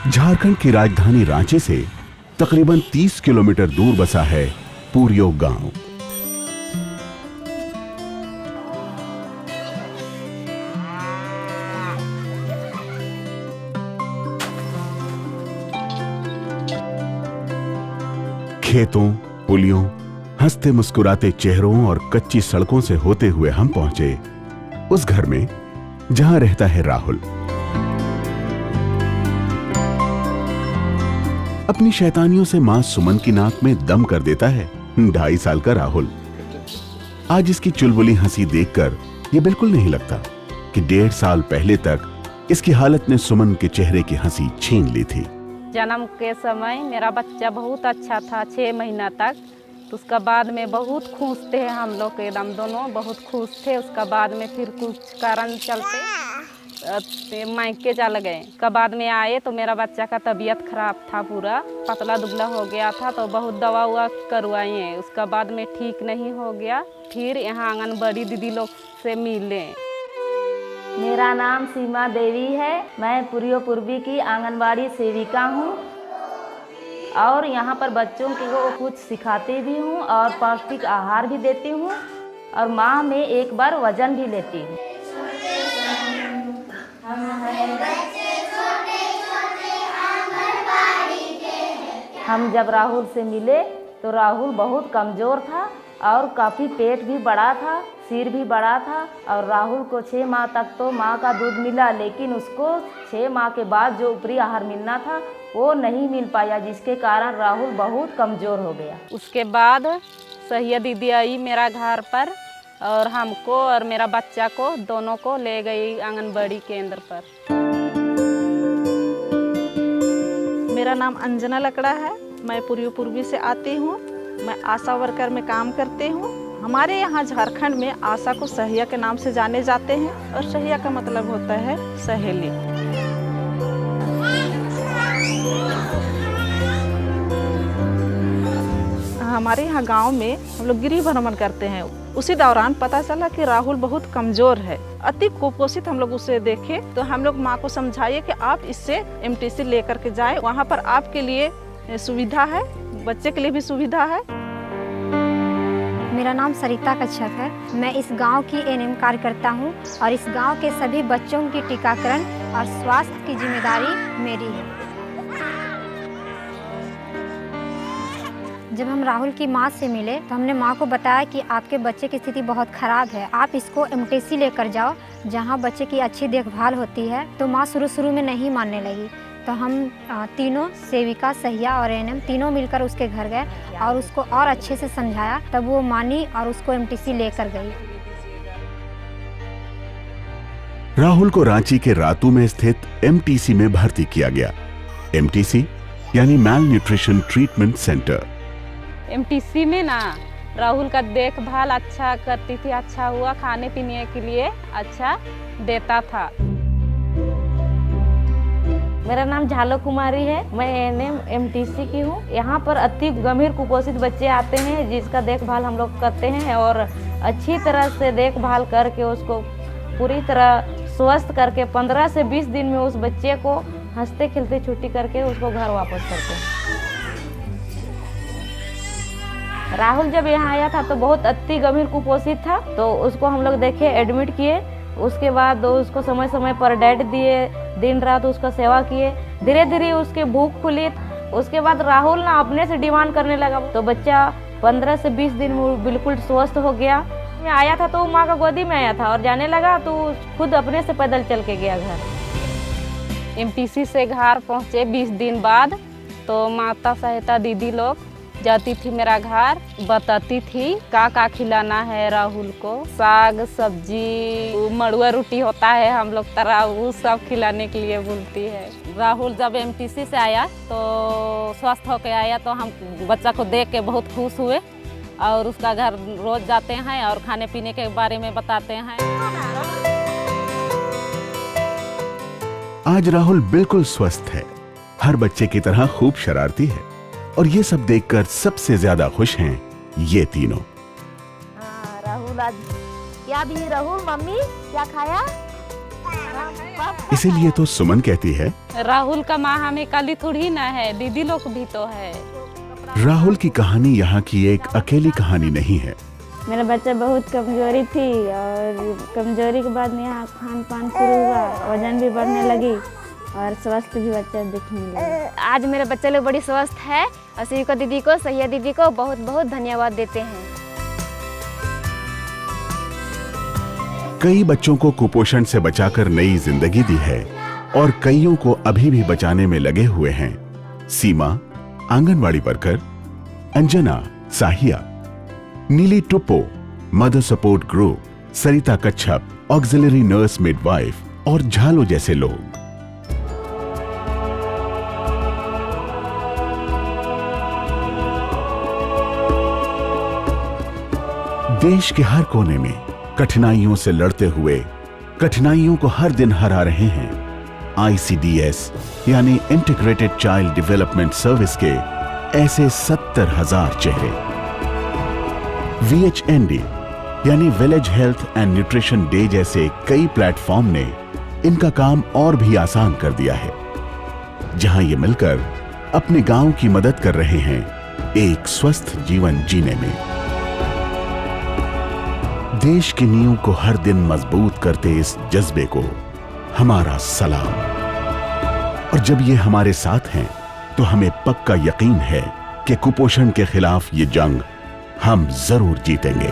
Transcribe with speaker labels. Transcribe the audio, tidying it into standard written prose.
Speaker 1: झारखंड की राजधानी रांची से तकरीबन 30 किलोमीटर दूर बसा है पुरियो गांव। खेतों, पुलियों, हंसते मुस्कुराते चेहरों और कच्ची सड़कों से होते हुए हम पहुंचे उस घर में जहां रहता है राहुल। अपनी शैतानियों से मां सुमन की नाक में दम कर देता है 2.5 साल का राहुल। आज इसकी चुलबुली हंसी देखकर ये बिल्कुल नहीं लगता कि 1.5 साल पहले तक इसकी हालत ने सुमन के चेहरे की हंसी छीन ली थी।
Speaker 2: जन्म के समय मेरा बच्चा बहुत अच्छा था 6 महीना तक। तो उसका बाद में बहुत खुश थे हम लोग, एकदम दोनों बहुत खुश थे। उसका बाद में फिर कुछ कारण चलते मायके चल गए। उसका बाद में आए तो मेरा बच्चा का तबीयत खराब था, पूरा पतला दुबला हो गया था। तो बहुत दवा उवा करवाई है, उसका बाद में ठीक नहीं हो गया। फिर यहाँ आंगनबाड़ी दीदी लोग से मिले।
Speaker 3: मेरा नाम सीमा देवी है। मैं पुरियो पूर्वी की आंगनबाड़ी सेविका हूँ और यहाँ पर बच्चों को कुछ सिखाती भी हूँ और पौष्टिक आहार भी देती हूँ और माह में एक बार वजन भी लेती हूँ। हम जब राहुल से मिले तो राहुल बहुत कमज़ोर था और काफ़ी पेट भी बड़ा था, सिर भी बड़ा था। और राहुल को 6 माह तक तो माँ का दूध मिला, लेकिन उसको 6 माह के बाद जो ऊपरी आहार मिलना था वो नहीं मिल पाया, जिसके कारण राहुल बहुत कमज़ोर हो गया।
Speaker 2: उसके बाद सहिया दीदी आई मेरा घर पर और हमको और मेरा बच्चा को दोनों को ले गई आंगनबाड़ी केंद्र पर।
Speaker 4: मेरा नाम अंजना लकड़ा है। मैं पुरियो पूर्वी से आती हूँ। मैं आशा वर्कर में काम करती हूँ। हमारे यहाँ झारखंड में आशा को सहिया के नाम से जाने जाते हैं और सहिया का मतलब होता है सहेली। हमारे यहाँ गांव में हम लोग गृह भ्रमण करते हैं। उसी दौरान पता चला कि राहुल बहुत कमजोर है, अति कुपोषित। हम लोग उसे देखे तो हम लोग माँ को समझाइए कि आप इससे एमटीसी लेकर के जाए, वहाँ पर आपके लिए सुविधा है, बच्चे के लिए भी सुविधा है।
Speaker 5: मेरा नाम सरिता कच्छप है। मैं इस गांव की एएनएम कार्यकर्ता हूं और इस गांव के सभी बच्चों की टीकाकरण और स्वास्थ्य की जिम्मेदारी मेरी है। जब हम राहुल की माँ से मिले तो हमने माँ को बताया कि आपके बच्चे की स्थिति बहुत ख़राब है, आप इसको एमटीसी लेकर जाओ जहाँ बच्चे की अच्छी देखभाल होती है। तो माँ शुरू में नहीं मानने लगी। तो हम तीनों सेविका, सहिया और एएनएम तीनों मिलकर उसके घर गए और उसको और अच्छे से समझाया, तब वो मानी और उसको एमटीसी लेकर गई।
Speaker 1: राहुल को रांची के रातू में स्थित एमटीसी में भर्ती किया गया। एमटीसी यानी मैल न्यूट्रिशन ट्रीटमेंट सेंटर।
Speaker 2: एमटीसी में ना राहुल का देखभाल अच्छा करती थी, अच्छा हुआ, खाने पीने के लिए अच्छा देता था।
Speaker 3: मेरा नाम झालो कुमारी है। मैं एएनएम एमटीसी की हूँ। यहाँ पर अति गंभीर कुपोषित बच्चे आते हैं जिसका देखभाल हम लोग करते हैं और अच्छी तरह से देखभाल करके उसको पूरी तरह स्वस्थ करके 15 से 20 दिन में उस बच्चे को हंसते खेलते छुट्टी करके उसको घर वापस करते हैं। राहुल जब यहाँ आया था तो बहुत अति गंभीर कुपोषित था, तो उसको हम लोग देखे, एडमिट किए। उसके बाद उसको समय समय पर डाइट दिए, दिन रात उसका सेवा किए। धीरे धीरे उसके भूख खुली। उसके बाद राहुल ना अपने से डिमांड करने लगा, तो बच्चा 15 से 20 दिन में बिल्कुल स्वस्थ हो गया। आया था तो माँ का गोदी में आया था और जाने लगा तो खुद अपने से पैदल चल के गया घर।
Speaker 2: एमटीसी से घर पहुँचे 20 दिन बाद, तो माता सहायता दीदी लोग जाती थी मेरा घर, बताती थी का खिलाना है राहुल को। साग सब्जी, मड़ुआ रोटी होता है हम लोग तरह, वो सब खिलाने के लिए बोलती है। राहुल जब एमटीसी से आया तो स्वस्थ होकर आया, तो हम बच्चा को देख के बहुत खुश हुए और उसका घर रोज जाते हैं और खाने पीने के बारे में बताते हैं।
Speaker 1: आज राहुल बिल्कुल स्वस्थ है, हर बच्चे की तरह खूब शरारती है और ये सब देखकर सबसे ज्यादा खुश हैं ये तीनों।
Speaker 3: राहुल आज क्या भी राहुल मम्मी क्या खाया?
Speaker 1: इसीलिए तो सुमन कहती है,
Speaker 2: राहुल का माँ हमें काली थोड़ी ना है, दीदी लोग भी तो है।
Speaker 1: राहुल की कहानी यहाँ की एक अकेली कहानी नहीं है।
Speaker 3: मेरा बच्चा बहुत कमजोरी थी और कमजोरी के बाद में यहाँ खान पान शुरू हुआ, वजन भी बढ़ने लगी और स्वास्थ्य भी बच्चा दिखने लगा।
Speaker 6: आज मेरे बच्चे लोग बड़ी स्वस्थ है और शिविका दीदी को, सहिया दीदी को बहुत बहुत धन्यवाद देते हैं।
Speaker 1: कई बच्चों को कुपोषण से बचाकर नई जिंदगी दी है और कईयों को अभी भी बचाने में लगे हुए हैं। सीमा आंगनवाड़ी वर्कर, अंजना, साहिया, नीली टुप्पो मदर सपोर्ट ग्रुप, सरिता कच्छप ऑक्सिलरी नर्स मिडवाइफ और झालो जैसे लोग। देश के हर कोने में कठिनाइयों से लड़ते हुए कठिनाइयों को हर दिन हरा रहे हैं ICDS यानी इंटीग्रेटेड चाइल्ड डेवलपमेंट सर्विस के ऐसे 70,000 चेहरे। VHND यानी village health and nutrition day जैसे कई प्लेटफॉर्म ने इनका काम और भी आसान कर दिया है, जहां ये मिलकर अपने गांव की मदद कर रहे हैं एक स्वस्थ जीवन जीने में। देश की नींव को हर दिन मजबूत करते इस जज्बे को हमारा सलाम। और जब ये हमारे साथ हैं तो हमें पक्का यकीन है कि कुपोषण के खिलाफ ये जंग हम जरूर जीतेंगे।